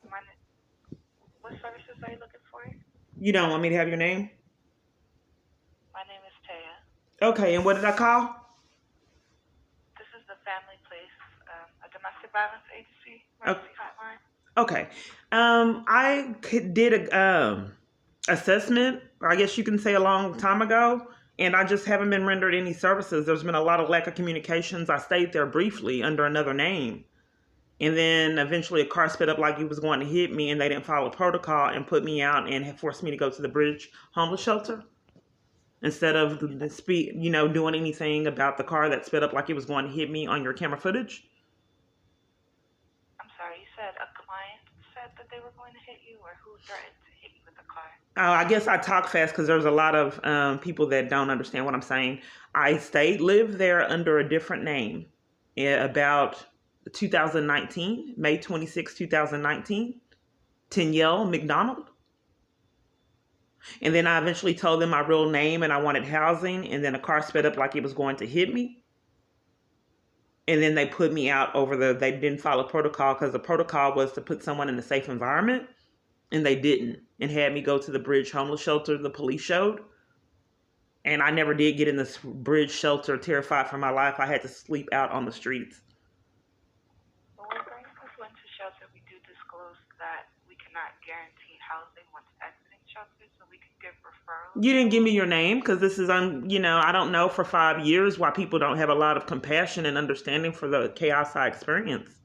my, what services are you looking for? You don't want me to have your name? My name is Taya. Okay, and what did I call? This is the Family Place, a domestic violence agency, emergency hotline. Okay. I did a assessment, or I guess you can say a long time ago, and I just haven't been rendered any services. There's been a lot of lack of communications. I stayed there briefly under another name. And then eventually a car sped up like he was going to hit me, and they didn't follow protocol and put me out and forced me to go to the bridge homeless shelter instead of doing anything about the car that sped up like it was going to hit me on your camera footage. I'm sorry, you said a client said that they were going to hit you, or who threatened to hit you with a car? I guess I talk fast because there's a lot of people that don't understand what I'm saying. I lived there under a different name about 2019, May 26, 2019, Tenielle McDonald. And then I eventually told them my real name and I wanted housing. And then a car sped up like it was going to hit me. And then they put me out they didn't follow protocol because the protocol was to put someone in a safe environment. And they didn't, and had me go to the bridge homeless shelter the police showed. And I never did get in this bridge shelter, terrified for my life. I had to sleep out on the streets. Well, when bringing people into shelter, we do disclose that we cannot guarantee housing once exiting shelter, so we can give referrals. You didn't give me your name because this is, I don't know for 5 years why people don't have a lot of compassion and understanding for the chaos I experienced.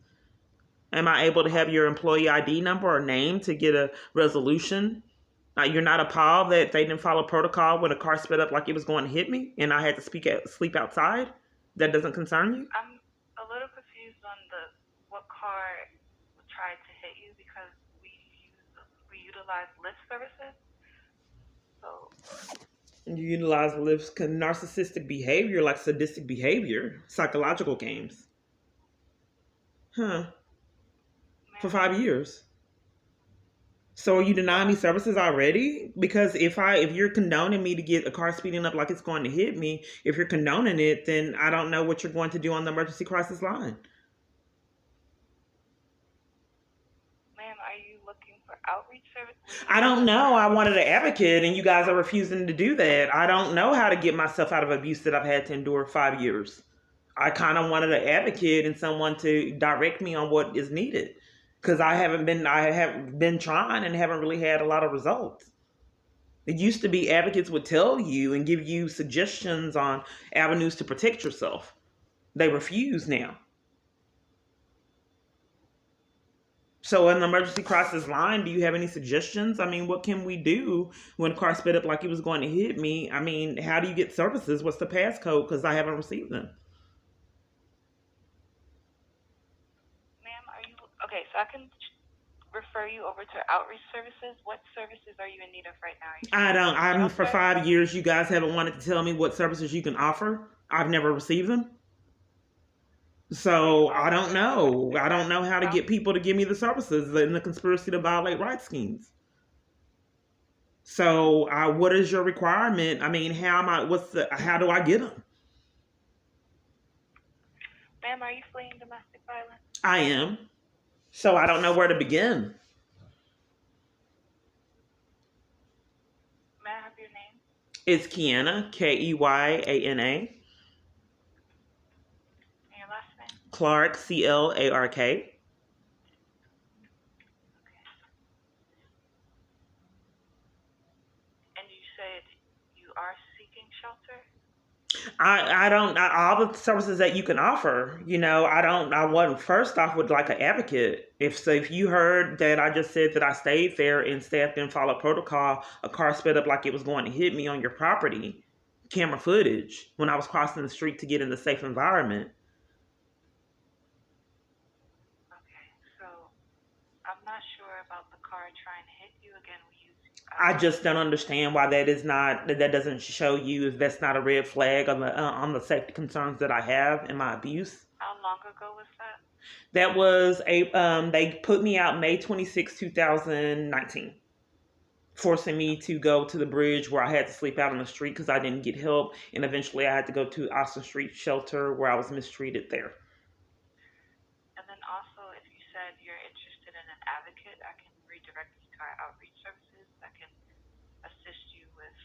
Am I able to have your employee ID number or name to get a resolution? You're not appalled that they didn't follow protocol when a car sped up like it was going to hit me and I had to sleep outside? That doesn't concern you? I'm a little confused on what car tried to hit you because we utilize Lyft services. So you utilize Lyft's narcissistic behavior, like sadistic behavior, psychological games. Huh. For 5 years. So are you denying me services already? Because if you're condoning me to get a car speeding up like it's going to hit me, if you're condoning it, then I don't know what you're going to do on the emergency crisis line. Ma'am, are you looking for outreach services? I don't know. I wanted an advocate and you guys are refusing to do that. I don't know how to get myself out of abuse that I've had to endure 5 years. I kind of wanted an advocate and someone to direct me on what is needed. Because I have been trying and haven't really had a lot of results. It used to be advocates would tell you and give you suggestions on avenues to protect yourself. They refuse now. So in the emergency crisis line, do you have any suggestions? I mean, what can we do when a car sped up like it was going to hit me? I mean, how do you get services? What's the passcode? Because I haven't received them. Okay, so I can refer you over to outreach services. What services are you in need of right now? I'm for 5 years. You guys haven't wanted to tell me what services you can offer. I've never received them. So I don't know. I don't know how to get people to give me the services in the conspiracy to violate rights schemes. So what is your requirement? I mean, how do I get them? Ma'am, are you fleeing domestic violence? I am. So I don't know where to begin. May I have your name? It's Keyana, Keyana. And your last name? Clark, Clark. Okay. And you said you are seeking shelter? All the services that you can offer, I wasn't first off with like an advocate. If you heard that I just said that I stayed there and staff didn't follow protocol, a car sped up like it was going to hit me on your property, camera footage when I was crossing the street to get in the safe environment. Okay, so I'm not sure about the car trying to hit you again. I just don't understand why that doesn't show you if that's not a red flag on the safety concerns that I have in my abuse. How long ago was that? That was they put me out May 26, 2019, forcing me to go to the bridge where I had to sleep out on the street because I didn't get help, and eventually I had to go to Austin Street Shelter where I was mistreated there. And then also, if you said you're interested in an advocate, I can redirect you to our outreach services that can assist you with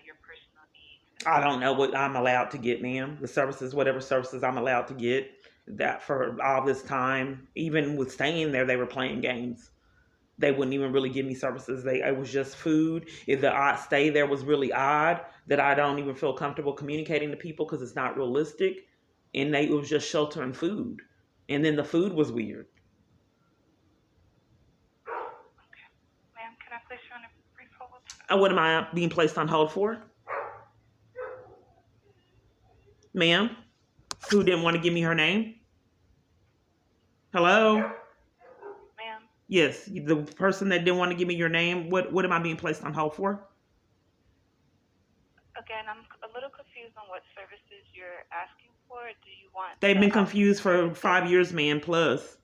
your personal needs. I don't know what I'm allowed to get, ma'am. The services, whatever services I'm allowed to get. That for all this time, even with staying there, they were playing games. They wouldn't even really give me services. It was just food. If the odd stay there was really odd, that I don't even feel comfortable communicating to people because it's not realistic, and it was just shelter and food, and then the food was weird. Okay. Ma'am, can I place you on a brief hold? What am I being placed on hold for, ma'am? Who didn't want to give me her name? Hello? Ma'am? Yes, the person that didn't want to give me your name. What am I being placed on hold for? Again, I'm a little confused on what services you're asking for. Do you want They've the been confused outreach for services? 5 years, man, plus.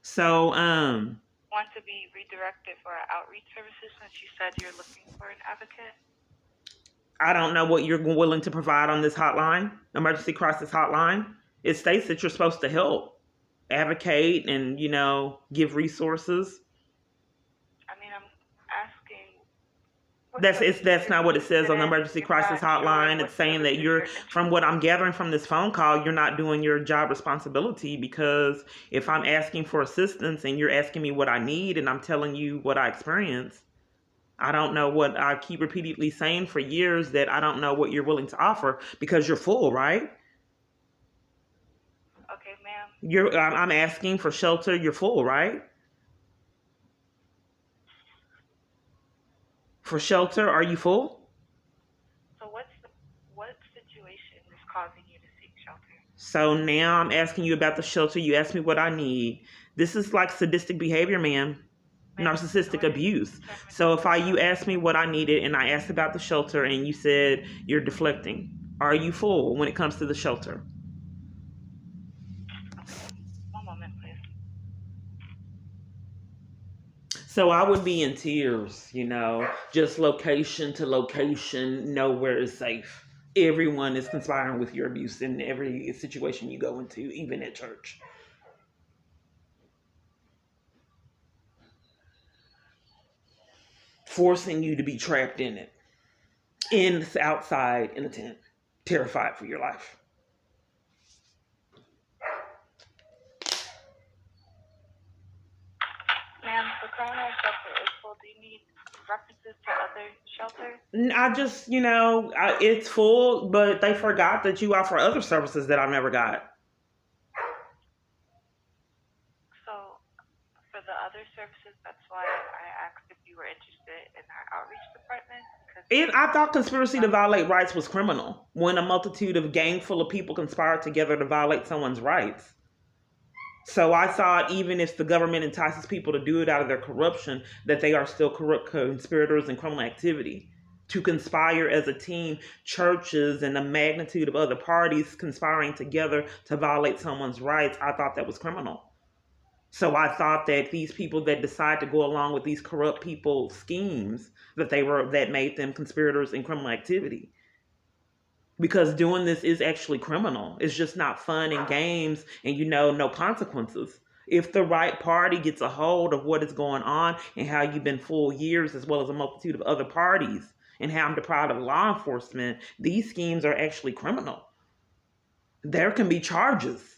So, Want to be redirected for our outreach services since you said you're looking for an advocate? I don't know what you're willing to provide on this hotline, emergency crisis hotline. It states that you're supposed to help, advocate, and, give resources. I mean, I'm asking. That's not what it says on the emergency You're crisis not hotline. sure It's saying that you're from what I'm gathering from this phone call, you're not doing your job responsibility, because if I'm asking for assistance and you're asking me what I need and I'm telling you what I experience, I don't know what I keep repeatedly saying for years, that I don't know what you're willing to offer because you're full, right? Okay, ma'am. I'm asking for shelter. You're full, right? For shelter, are you full? So what situation is causing you to seek shelter? So now I'm asking you about the shelter. You asked me what I need. This is like sadistic behavior, ma'am. Narcissistic abuse. So you asked me what I needed and I asked about the shelter and you said you're deflecting. Are you full when it comes to the shelter? Okay. One moment, please. So I would be in tears, just location to location, nowhere is safe. Everyone is conspiring with your abuse in every situation you go into, even at church. Forcing you to be trapped in it. Outside in a tent. Terrified for your life. Ma'am, the current shelter is full. Do you need references to other shelters? I just, it's full, but they forgot that you offer other services that I've never got. So, for the other services, that's why I asked if you were interested in our outreach department. I thought conspiracy to violate rights was criminal when a multitude of gang full of people conspired together to violate someone's rights. So I thought even if the government entices people to do it out of their corruption, that they are still corrupt conspirators in criminal activity. To conspire as a team, churches and a magnitude of other parties conspiring together to violate someone's rights, I thought that was criminal. So I thought that these people that decide to go along with these corrupt people's schemes, that made them conspirators in criminal activity. Because doing this is actually criminal. It's just not fun and games and no consequences. If the right party gets a hold of what is going on and how you've been full years, as well as a multitude of other parties, and how I'm deprived of law enforcement, these schemes are actually criminal. There can be charges.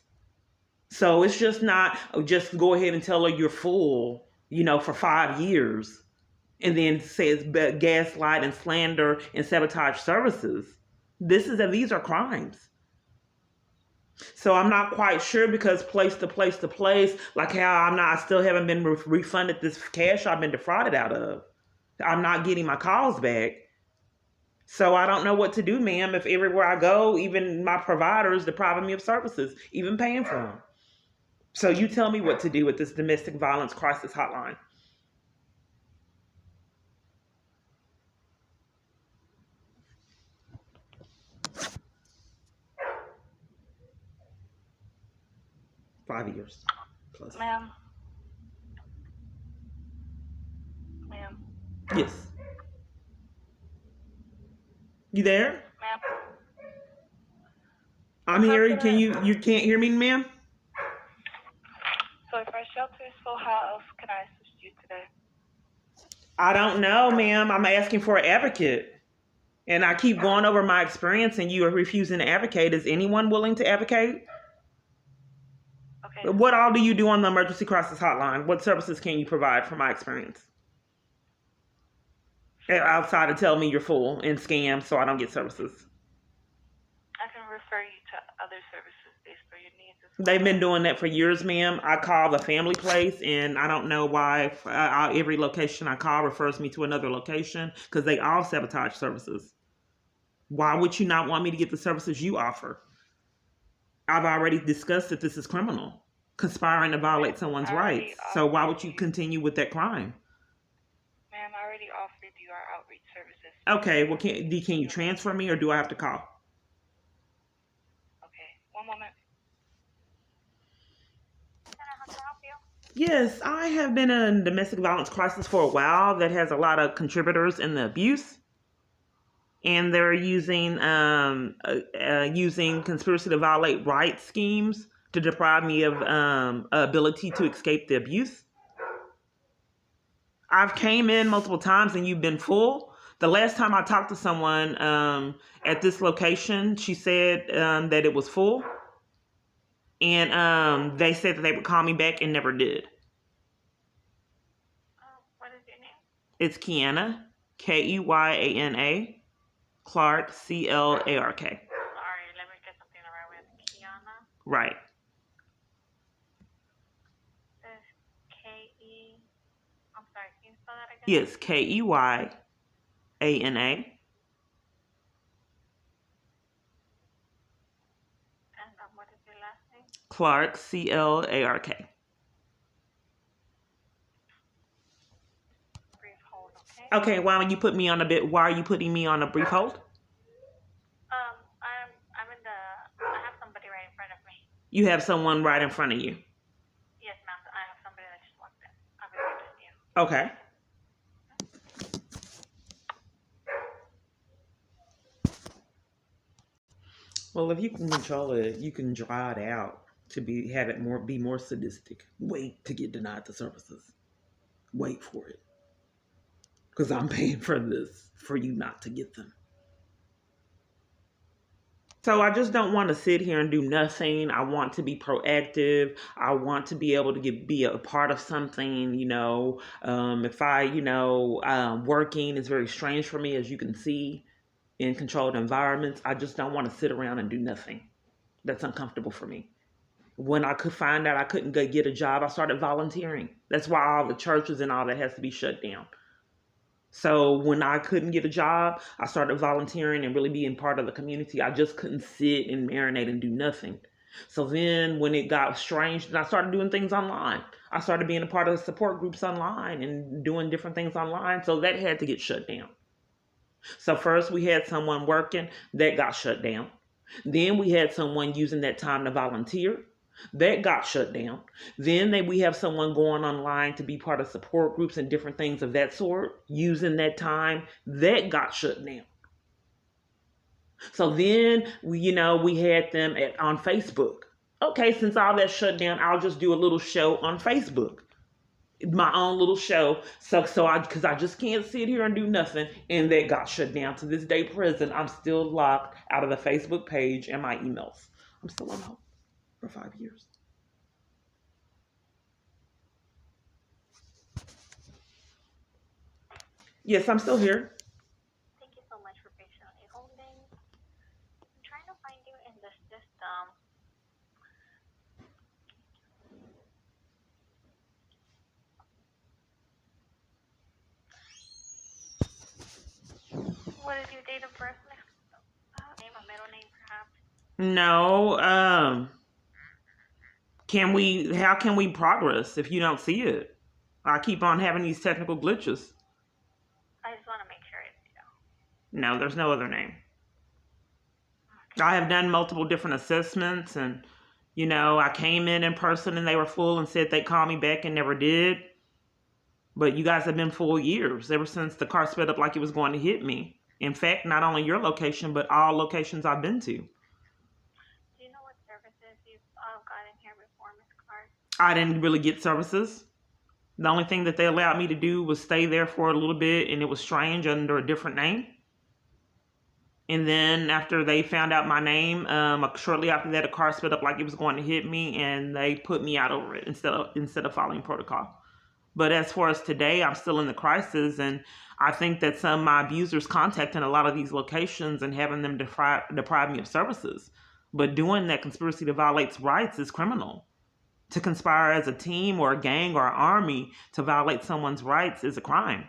So it's just not just go ahead and tell her you're full, for 5 years, and then says gaslight and slander and sabotage services. These are crimes. So I'm not quite sure, because place to place to place, like how I still haven't been refunded this cash I've been defrauded out of. I'm not getting my calls back. So I don't know what to do, ma'am, if everywhere I go, even my providers depriving me of services, even paying for them. So you tell me what to do with this domestic violence crisis hotline. Five years plus. Ma'am. Yes. You there? Ma'am. I'm here. You can't hear me, ma'am? if our shelter is full, how else can I assist you today? I don't know, ma'am. I'm asking for an advocate. And I keep going over my experience and you are refusing to advocate. Is anyone willing to advocate? Okay. What all do you do on the emergency crisis hotline? What services can you provide from my experience? Outside of tell me you're full and scam so I don't get services. I can refer you to other services based on your needs as well. They've been doing that for years, ma'am. I call the family place and I don't know why every location I call refers me to another location because they all sabotage services. Why would you not want me to get the services you offer? I've already discussed that this is criminal, conspiring to violate someone's rights. So why would you continue with that crime? Ma'am, I already offered you our outreach services. Okay, well, can you transfer me or do I have to call? Okay, one moment. How can I help you? Yes, I have been in a domestic violence crisis for a while that has a lot of contributors in the abuse. And they're using conspiracy to violate rights schemes to deprive me of ability to escape the abuse. I've came in multiple times and you've been full. The last time I talked to someone at this location, she said that it was full. And they said that they would call me back and never did. What is your name? It's Keyana, Keyana. Clark, Clark. Sorry, let me get something right with Kiana. Right. K-E... I'm sorry, can you spell that again? Yes, Keyana. And what is your last name? Clark, Clark. Brief hold, okay? Okay, why are you putting me on a brief hold? I have somebody right in front of me. You have someone right in front of you. Yes, ma'am. I have somebody that just walked in. I'll be right with you. Okay. Well, if you can control it, you can draw it out to be more sadistic. Wait to get denied the services. Wait for it. Because I'm paying for this for you not to get them. So I just don't want to sit here and do nothing. I want to be proactive. I want to be able to be a part of something, if working is very strange for me, as you can see, in controlled environments. I just don't want to sit around and do nothing. That's uncomfortable for me. When I could find out I couldn't get a job, I started volunteering. That's why all the churches and all that has to be shut down. So when I couldn't get a job, I started volunteering and really being part of the community. I just couldn't sit and marinate and do nothing. So then when it got strange, then I started doing things online. I started being a part of the support groups online and doing different things online. So that had to get shut down. So first we had someone working that got shut down. Then we had someone using that time to volunteer. That got shut down. Then we have someone going online to be part of support groups and different things of that sort, using that time. That got shut down. So then, we had them on Facebook. Okay, since all that shut down, I'll just do a little show on Facebook. My own little show. Because I just can't sit here and do nothing. And that got shut down. To this day present, I'm still locked out of the Facebook page and my emails. I'm still on hold for 5 years. Yes, I'm still here. Thank you so much for patiently holding. I'm trying to find you in the system. What is your date of birth? Name, a middle name, perhaps? No. How can we progress if you don't see it? I keep on having these technical glitches. I just want to make sure it's you. No, there's no other name. Okay. I have done multiple different assessments and, I came in person and they were full and said they'd call me back and never did. But you guys have been full years, ever since the car sped up like it was going to hit me. In fact, not only your location, but all locations I've been to. Do you know what services you've gotten here before, Ms. Clark? I didn't really get services. The only thing that they allowed me to do was stay there for a little bit, and it was strange under a different name. And then after they found out my name, shortly after that, a car sped up like it was going to hit me, and they put me out over it instead of following protocol. But as far as today, I'm still in the crisis, and I think that some of my abusers contacting a lot of these locations and having them deprive me of services. But doing that conspiracy to violate rights is criminal. To conspire as a team or a gang or an army to violate someone's rights is a crime.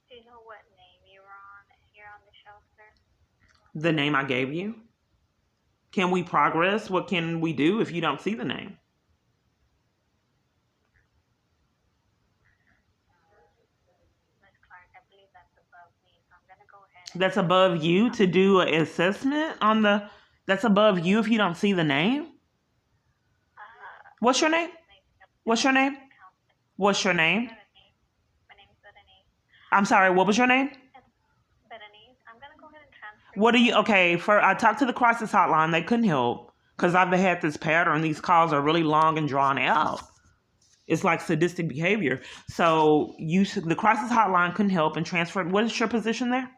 Do you know what name you were on here on the shelter? The name I gave you. Can we progress? What can we do if you don't see the name? Miss Clark, I believe that's above me, so I'm gonna go ahead. That's above you to do an assessment on the. That's above you if you don't see the name. What's your name? What's your name? What's your name? My name is Berenice. I'm sorry. What was your name? Berenice. I'm gonna go ahead and transfer. What do you? Okay, I talked to the crisis hotline. They couldn't help because I've had this pattern. These calls are really long and drawn out. It's like sadistic behavior. So the crisis hotline couldn't help and transferred. What is your position there?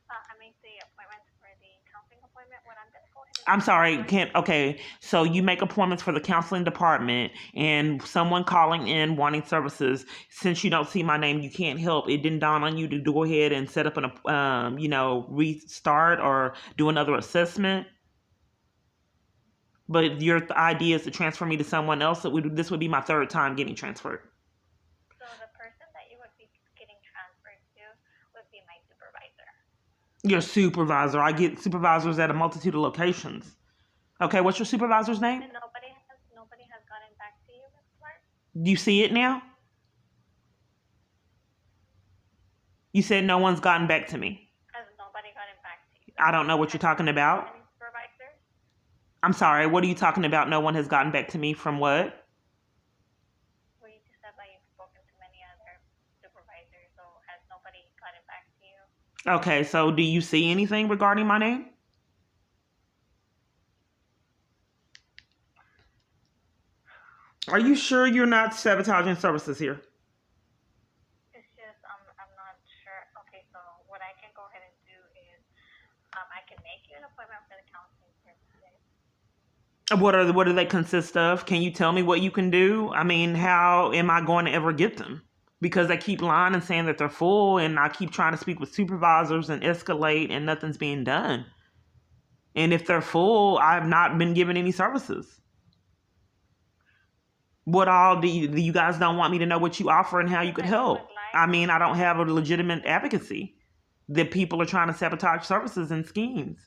I make the appointments for the counseling appointment. What I'm gonna go ahead. I'm sorry, okay. So you make appointments for the counseling department, and someone calling in wanting services. Since you don't see my name, you can't help. It didn't dawn on you to go ahead and set up restart or do another assessment. But your idea is to transfer me to someone else. This would be my third time getting transferred. So the person that you would be getting transferred to would be my supervisor. Your supervisor. I get supervisors at a multitude of locations. Okay, what's your supervisor's name? And nobody has gotten back to you, Ms. Clark? Do you see it now? You said no one's gotten back to me. Has nobody gotten back to you? I don't know what you're talking about. Any supervisors? I'm sorry, what are you talking about? No one has gotten back to me from what? Well, you just said that you've spoken to many other supervisors, so has nobody gotten back to you? Okay, so do you see anything regarding my name? Are you sure you're not sabotaging services here? It's just, I'm not sure. Okay, so what I can go ahead and do is, I can make you an appointment for the counseling services. What do they consist of? Can you tell me what you can do? I mean, how am I going to ever get them? Because they keep lying and saying that they're full, and I keep trying to speak with supervisors and escalate, and nothing's being done. And if they're full, I've not been given any services. What all do you guys don't want me to know what you offer and how you could help? I mean, I don't have a legitimate advocacy that people are trying to sabotage services and schemes.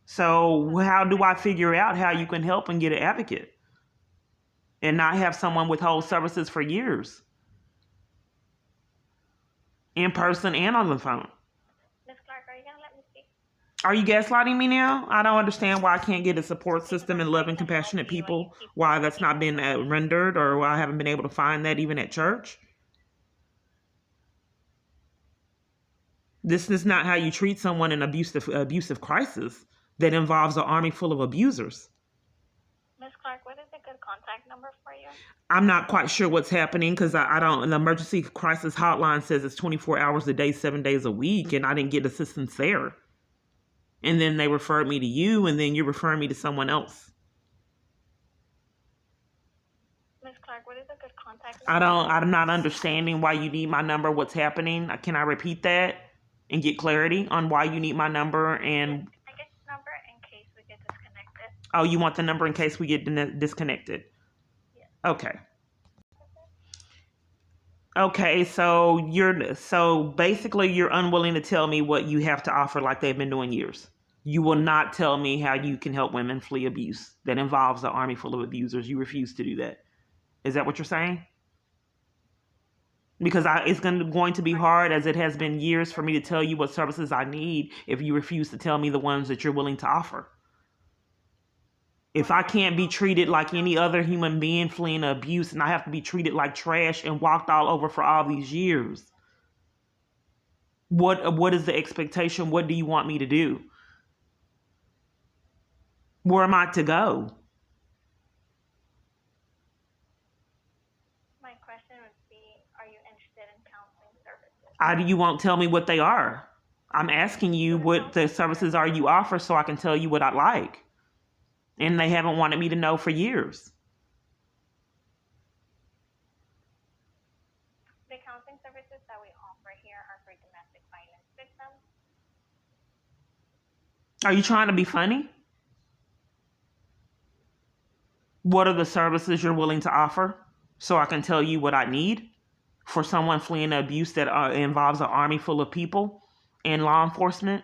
So how do I figure out how you can help and get an advocate and not have someone withhold services for years? In person and on the phone. Ms. Clark, are you going to let me speak? Are you gaslighting me now? I don't understand why I can't get a support system and loving, compassionate people, why that's not been rendered, or why I haven't been able to find that even at church. This is not how you treat someone in abusive crisis that involves an army full of abusers. Ms. Clark, what is a good contact number for you? I'm not quite sure what's happening because I don't. The emergency crisis hotline says it's 24 hours a day, 7 days a week, and I didn't get assistance there. And then they referred me to you, and then you're referring me to someone else. Ms. Clark, what is a good contact number? I'm not understanding why you need my number. What's happening? Can I repeat that and get clarity on why you need my number? And I get the number in case we get disconnected. Oh, you want the number in case we get disconnected? Yes. Okay. Okay, so basically you're unwilling to tell me what you have to offer like they've been doing years. You will not tell me how you can help women flee abuse that involves an army full of abusers. You refuse to do that. Is that what you're saying? Because it's going to be hard, as it has been years, for me to tell you what services I need if you refuse to tell me the ones that you're willing to offer. If I can't be treated like any other human being fleeing abuse, and I have to be treated like trash and walked all over for all these years, what is the expectation? What do you want me to do? Where am I to go? My question would be, are you interested in counseling services? You won't tell me what they are. I'm asking you what the services are you offer so I can tell you what I like. And they haven't wanted me to know for years. The counseling services that we offer here are for domestic violence victims. Are you trying to be funny? What are the services you're willing to offer so I can tell you what I need for someone fleeing abuse that involves an army full of people and law enforcement?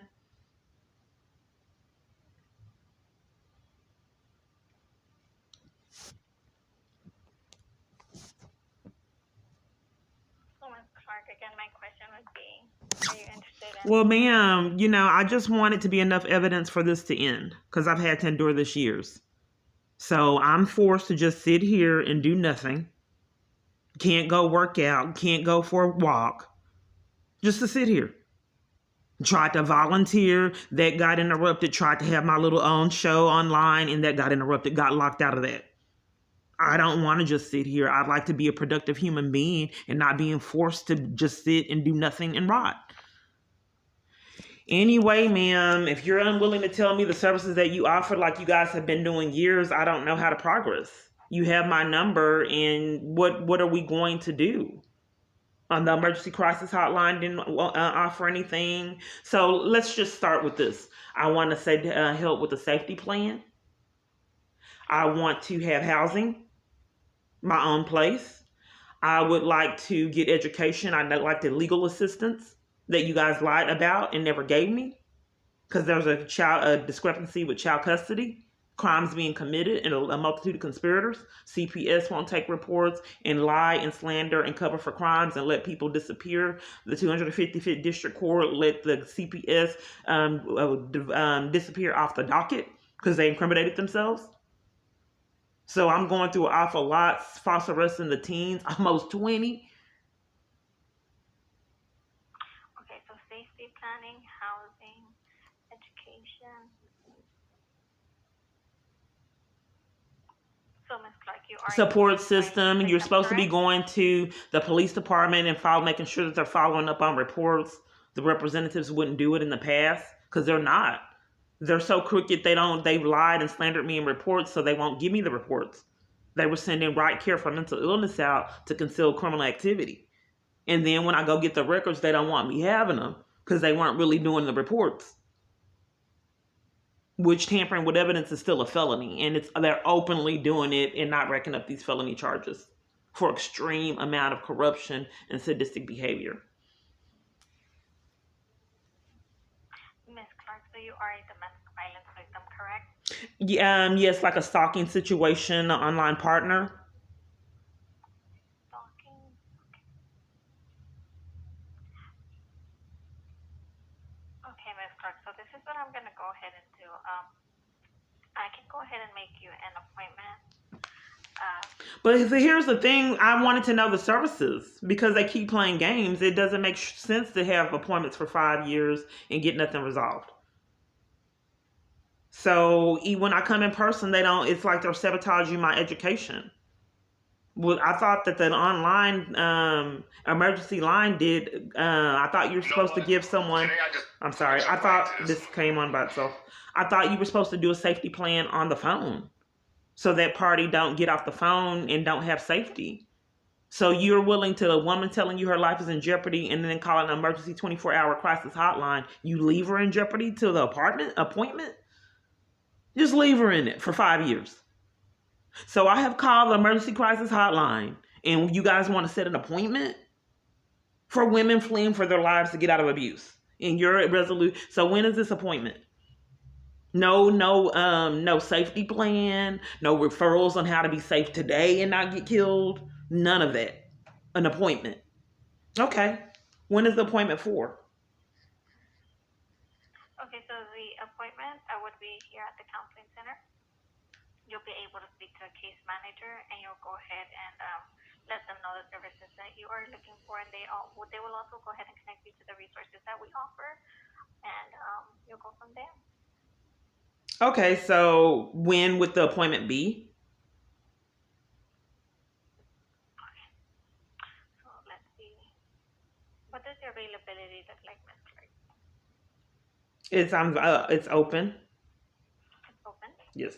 So, Ms. Clark, again, my question would be, are you interested in... Well, ma'am, I just want it to be enough evidence for this to end because I've had to endure this years. So I'm forced to just sit here and do nothing. Can't go work out, can't go for a walk, just to sit here. Tried to volunteer, that got interrupted. Tried to have my little own show online, and that got interrupted, got locked out of that. I don't want to just sit here. I'd like to be a productive human being and not being forced to just sit and do nothing and rot. Anyway, ma'am, if you're unwilling to tell me the services that you offer like you guys have been doing years, I don't know how to progress. You have my number, and what are we going to do? The emergency crisis hotline didn't offer anything. So let's just start with this. I want to say help with the safety plan. I want to have housing, my own place. I would like to get education. I'd like the legal assistance that you guys lied about and never gave me, because there's a discrepancy with child custody, crimes being committed, and a multitude of conspirators. CPS won't take reports and lie and slander and cover for crimes and let people disappear. The 255th District Court let the CPS disappear off the docket because they incriminated themselves. So I'm going through an awful lot. False arrests in the teens, almost 20. Okay, so safety planning, housing, education. So, Ms. Clark, you are... Support system. You're supposed to be going to the police department and making sure that they're following up on reports. The representatives wouldn't do it in the past because they're not. They're so crooked. They've lied and slandered me in reports, so they won't give me the reports. They were sending right care for mental illness out to conceal criminal activity. And then when I go get the records, they don't want me having them because they weren't really doing the reports. Which tampering with evidence is still a felony, and they're openly doing it and not racking up these felony charges for extreme amount of corruption and sadistic behavior. Ms. Clark, so you are a domestic violence victim, correct? Yes, like a stalking situation, an online partner. Stalking. Okay, Ms. Clark, so this is what I'm going to go ahead and do. I can go ahead and make you an appointment. But here's the thing. I wanted to know the services because they keep playing games. It doesn't make sense to have appointments for 5 years and get nothing resolved. So when I come in person, it's like they're sabotaging my education. Well, I thought that the online emergency line did. I thought you were supposed to give someone. I'm sorry. I thought this came on by itself. I thought you were supposed to do a safety plan on the phone, so that party don't get off the phone and don't have safety. So you're willing to a woman telling you her life is in jeopardy and then call an emergency 24-hour crisis hotline. You leave her in jeopardy to the appointment. Just leave her in it for 5 years. So I have called the emergency crisis hotline, and you guys want to set an appointment for women fleeing for their lives to get out of abuse. And you're resolute. So when is this appointment? No safety plan, no referrals on how to be safe today and not get killed. None of that. An appointment. Okay. When is the appointment for? Okay, so the appointment would be here at the counseling center. You'll be able to speak to a case manager, and you'll go ahead and let them know the services that you are looking for, and they will also go ahead and connect you to the resources that we offer, and you'll go from there. Okay, so when would the appointment be? Okay. So let's see. What does your availability look like, Ms. Clark? It's open. It's open. Yes.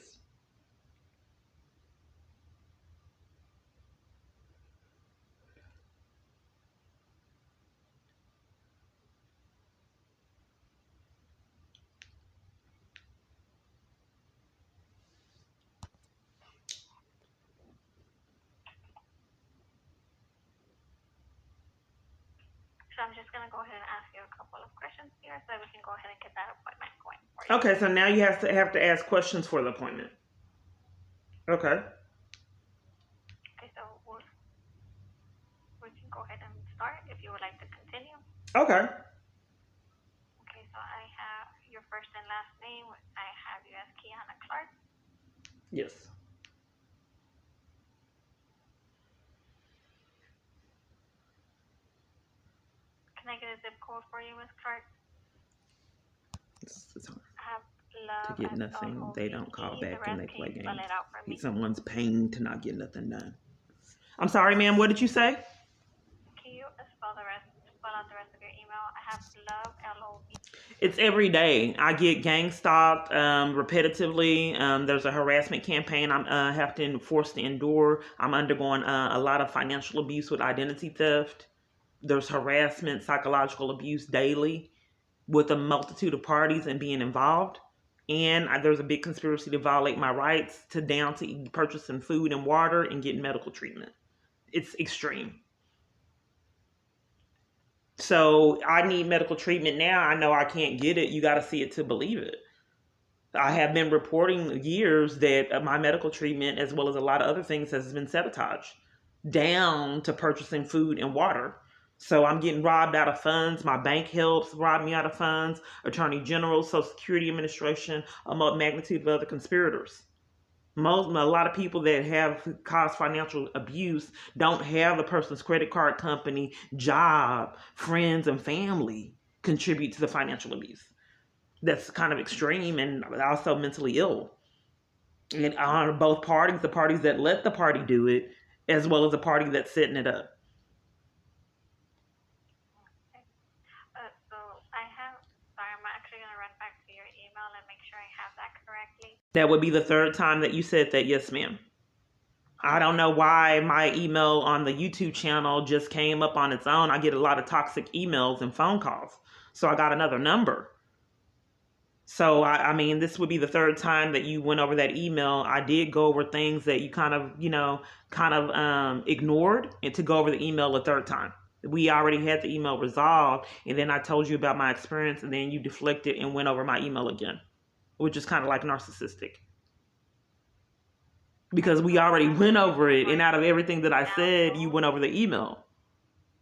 So I'm just gonna go ahead and ask you a couple of questions here so that we can go ahead and get that appointment going for you. Okay, so now you have to ask questions for the appointment. Okay. Okay, so we can go ahead and start if you would like to continue. Okay. Okay, so I have your first and last name. I have you as Kiana Clark. Yes. Can I get a zip code for you, Ms. Clark? It's hard I have love to get as nothing. They don't call L-O-V-E. back The and rest, they can play you spell games. it out for me? Someone's paying to not get nothing done. I'm sorry, ma'am. What did you say? Can you spell out the rest of your email? I have love, L-O-V. It's every day. I get gang stalked repetitively. There's a harassment campaign I'm have to forced to endure. I'm undergoing a lot of financial abuse with identity theft. There's harassment, psychological abuse daily with a multitude of parties and being involved. And there's a big conspiracy to violate my rights to down to purchasing food and water and getting medical treatment. It's extreme. So I need medical treatment now. I know I can't get it. You got to see it to believe it. I have been reporting years that my medical treatment, as well as a lot of other things, has been sabotaged down to purchasing food and water. So I'm getting robbed out of funds. My bank helps rob me out of funds. Attorney General, Social Security Administration, a magnitude of other conspirators. A lot of people that have caused financial abuse don't have the person's credit card company, job, friends, and family contribute to the financial abuse. That's kind of extreme and also mentally ill. And on both parties, the parties that let the party do it, as well as the party that's setting it up. Okay. So I'm actually going to run back to your email and make sure I have that correctly. That would be the third time that you said that. Yes, ma'am. I don't know why my email on the YouTube channel just came up on its own. I get a lot of toxic emails and phone calls. So I got another number. So, I mean, this would be the third time that you went over that email. I did go over things that you kind of ignored, and to go over the email a third time. We already had the email resolved, and then I told you about my experience, and then you deflected and went over my email again, which is kind of like narcissistic. Because we already went over it, and out of everything that I said, you went over the email.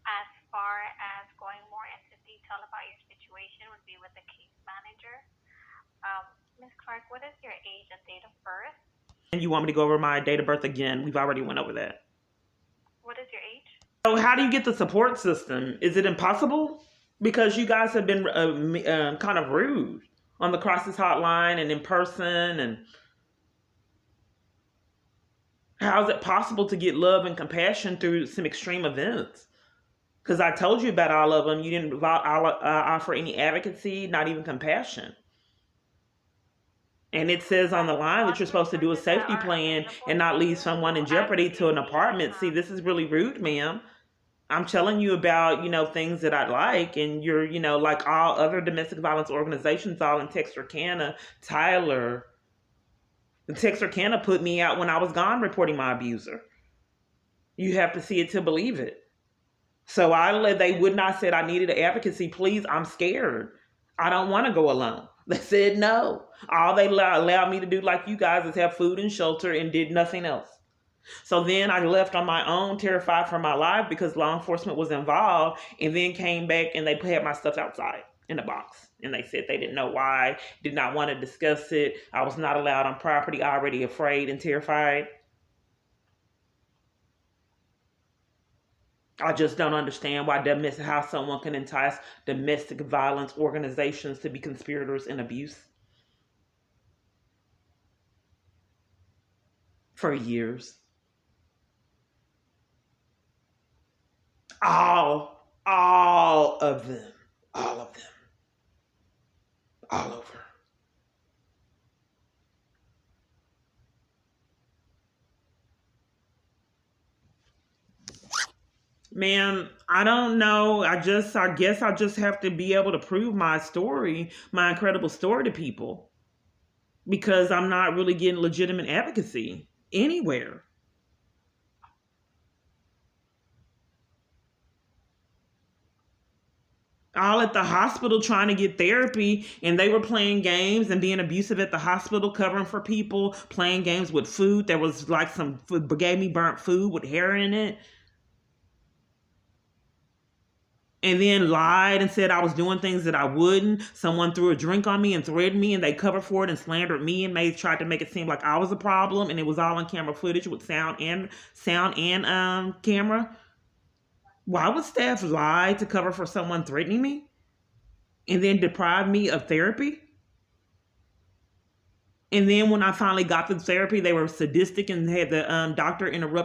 As far as going more into detail about your situation would be with the case manager. Ms. Clark, what is your age and date of birth? And you want me to go over my date of birth again? We've already went over that. What is your age? So how do you get the support system? Is it impossible? Because you guys have been kind of rude on the crisis hotline and in person. And how is it possible to get love and compassion through some extreme events? Because I told you about all of them. You didn't offer any advocacy, not even compassion. And it says on the line that you're supposed to do a safety plan and not leave someone in jeopardy to an apartment. See, this is really rude, ma'am. I'm telling you about, things that I like, and you're, like all other domestic violence organizations, all in Texarkana, Tyler. The Texarkana put me out when I was gone reporting my abuser. You have to see it to believe it. So they would not said I needed an advocacy. Please, I'm scared. I don't want to go alone. They said no. All they allowed me to do, like you guys, is have food and shelter and did nothing else. So then I left on my own, terrified for my life because law enforcement was involved, and then came back and they had my stuff outside in a box. And they said they didn't know why, did not want to discuss it. I was not allowed on property, already afraid and terrified. I just don't understand how someone can entice domestic violence organizations to be conspirators in abuse. for years. All of them. All of them. All over. Man, I don't know. I guess I just have to be able to prove my story, my incredible story to people because I'm not really getting legitimate advocacy anywhere. All at the hospital trying to get therapy, and they were playing games and being abusive at the hospital, covering for people, playing games with food. There was like some food, gave me burnt food with hair in it, and then lied and said I was doing things that I wouldn't. Someone threw a drink on me and threatened me, and they covered for it and slandered me and tried to make it seem like I was a problem, and it was all on camera footage with sound and camera. Why would staff lie to cover for someone threatening me and then deprive me of therapy? And then when I finally got the therapy, they were sadistic and had the doctor interrupt